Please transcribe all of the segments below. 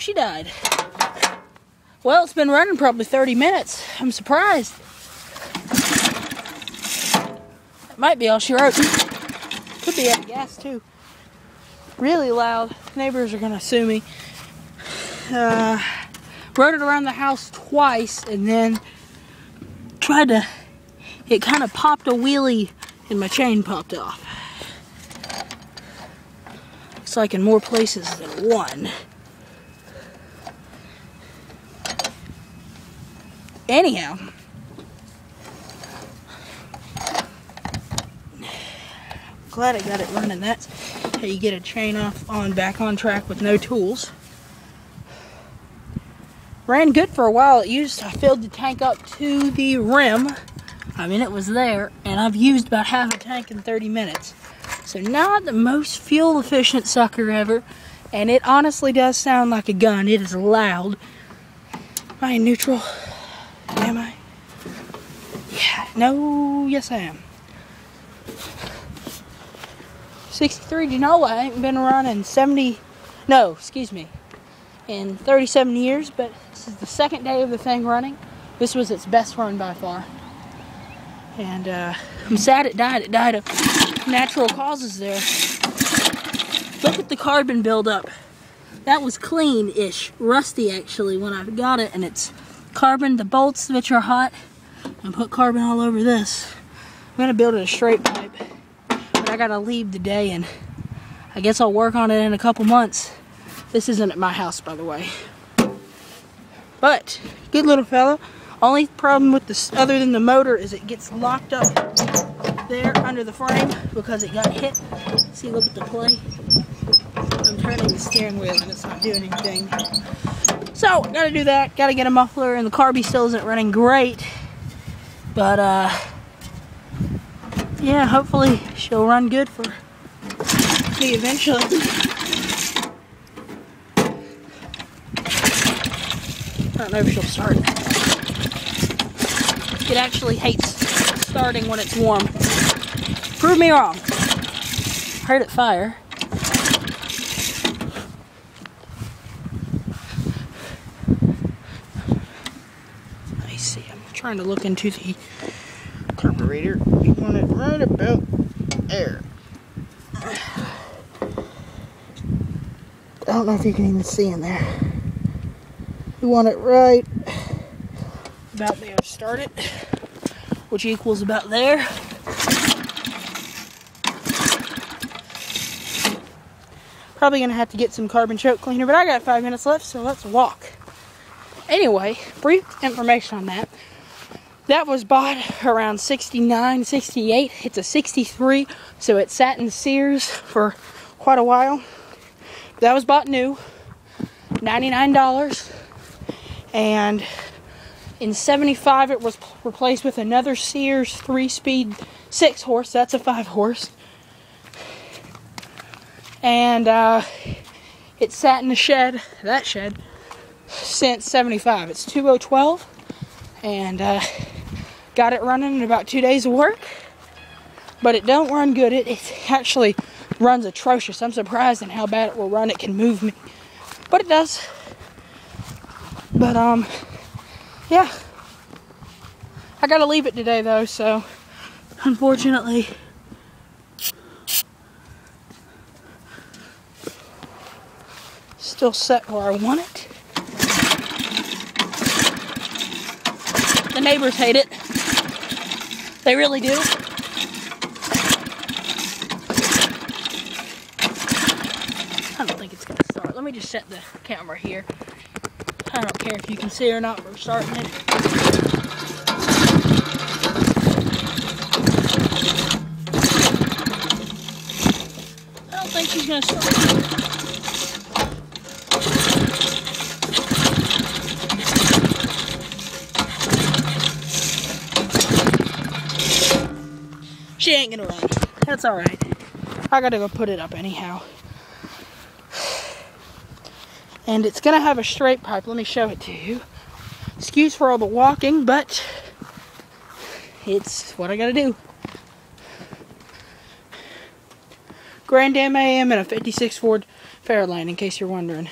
she died. Well, it's been running probably 30 minutes. I'm surprised. That might be all she wrote. Could be out of gas too. Really loud. Neighbors are gonna sue me. Rode it around the house twice and then tried to, it kind of popped a wheelie and my chain popped off. Looks like in more places than one. Anyhow, glad I got it running. That's how you get a chain off back on track with no tools. Ran good for a while. I filled the tank up to the rim. I mean, it was there, and I've used about half a tank in 30 minutes. So not the most fuel efficient sucker ever, and it honestly does sound like a gun. It is loud. Am I in neutral? Am I? Yeah. No. Yes, I am. 63 Genoa. I ain't been running in 37 years, but this is the second day of the thing running. This was its best run by far. And I'm sad it died. It died of natural causes there. Look at the carbon buildup. That was clean-ish. Rusty, actually, when I got it, and it's carbon, the bolts which are hot, and put carbon all over this. I'm gonna build it a straight pipe, but I gotta leave today, and I guess I'll work on it in a couple months. This isn't at my house, by the way. But good little fella. Only problem with this, other than the motor, is it gets locked up there under the frame because it got hit. See, look at the play. I'm turning the steering wheel and it's not doing anything. So, gotta do that. Gotta get a muffler, and the carby still isn't running great. But, yeah, hopefully she'll run good for me eventually. I don't know if she'll start. It actually hates starting when it's warm. Prove me wrong. Heard it fire. Trying to look into the carburetor. You want it right about there. I don't know if you can even see in there. You want it right about there. Start it, which equals about there. Probably gonna have to get some carbon choke cleaner, but I got 5 minutes left, so let's walk. Anyway, brief information on that. That was bought around 69, 68. It's a 63, so it sat in Sears for quite a while. That was bought new, $99. And in 75, it was replaced with another Sears 3-speed 6-horse. That's a 5-horse. And it sat in the shed, that shed, since 75. It's 2012. And got it running in about 2 days of work, but it don't run good. It actually runs atrocious. I'm surprised at how bad it will run. It can move me, but it does. But yeah, I gotta leave it today though, so unfortunately still set where I want it. The neighbors hate it. They really do. I don't think it's gonna start. Let me just set the camera here. I don't care if you can see or not, we're starting it. I don't think she's gonna start. She ain't gonna run. That's alright. I gotta go put it up anyhow. And it's gonna have a straight pipe. Let me show it to you. Excuse for all the walking, but it's what I gotta do. Grand Am AM and a 56 Ford Fairlane, in case you're wondering.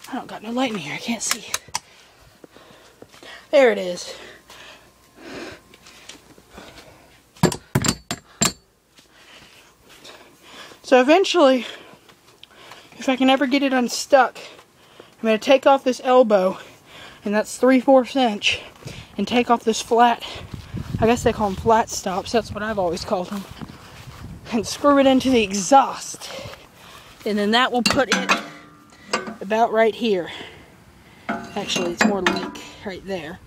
I don't got no light in here. I can't see. There it is. So eventually, if I can ever get it unstuck, I'm going to take off this elbow, and that's 3/4 inch, and take off this flat, I guess they call them flat stops, that's what I've always called them, and screw it into the exhaust. And then that will put it about right here. Actually, it's more like right there.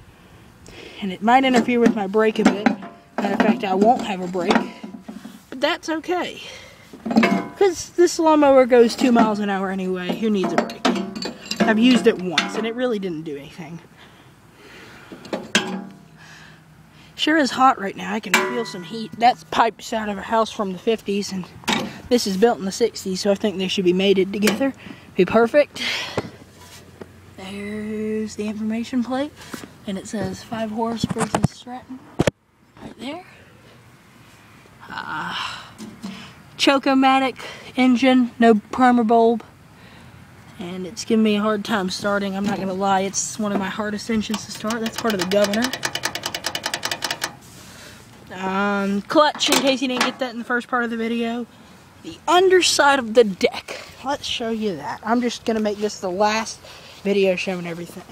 And it might interfere with my brake a bit. Matter of fact, I won't have a brake. But that's okay. Because this lawnmower goes 2 miles an hour anyway. Who needs a brake? I've used it once and it really didn't do anything. Sure is hot right now. I can feel some heat. That's pipes out of a house from the 50s, and this is built in the 60s, so I think they should be mated together. Be perfect. There's the information plate, and it says 5 horse versus Stratton right there. Chocomatic engine, no primer bulb, and it's giving me a hard time starting. I'm not gonna lie, it's one of my hardest engines to start. That's part of the governor. Clutch, in case you didn't get that in the first part of the video. The underside of the deck. Let's show you that. I'm just gonna make this the last video showing everything.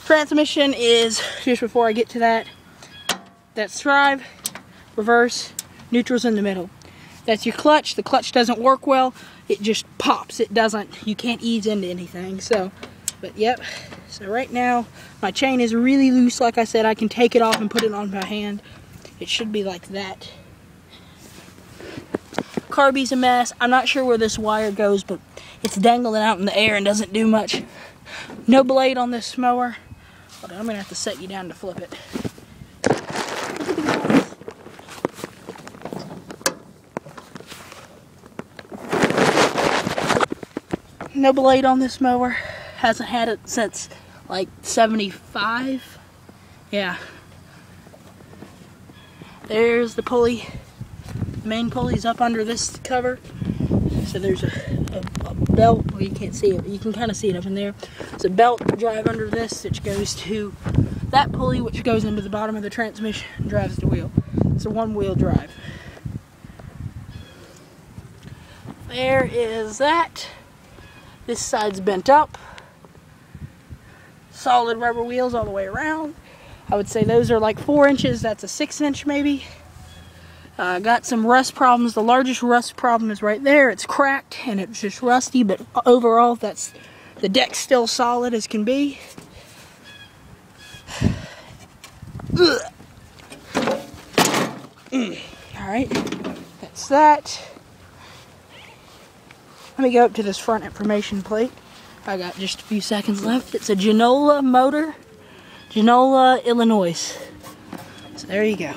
Transmission is, just before I get to that, that's drive, reverse, neutral's in the middle. That's your clutch. The clutch doesn't work well. It just pops. It doesn't, you can't ease into anything. So, but yep. So right now, my chain is really loose. Like I said, I can take it off and put it on my hand. It should be like that. Carby's a mess. I'm not sure where this wire goes, but it's dangling out in the air and doesn't do much. No blade on this mower. Hold on, I'm gonna have to set you down to flip it. No blade on this mower. Hasn't had it since like 75. Yeah. There's the pulley. The main pulley's up under this cover. So there's a belt. Well, you can't see it, but you can kind of see it up in there. There's a belt drive under this, which goes to that pulley, which goes into the bottom of the transmission and drives the wheel. It's a one-wheel drive. There is that. This side's bent up. Solid rubber wheels all the way around. I would say those are like 4 inches. That's a 6-inch maybe. Got some rust problems. The largest rust problem is right there. It's cracked and it's just rusty, but overall that's, the deck's still solid as can be. Alright, that's that. Let me go up to this front information plate. I got just a few seconds left. It's a Genoa motor. Genoa, Illinois. So there you go.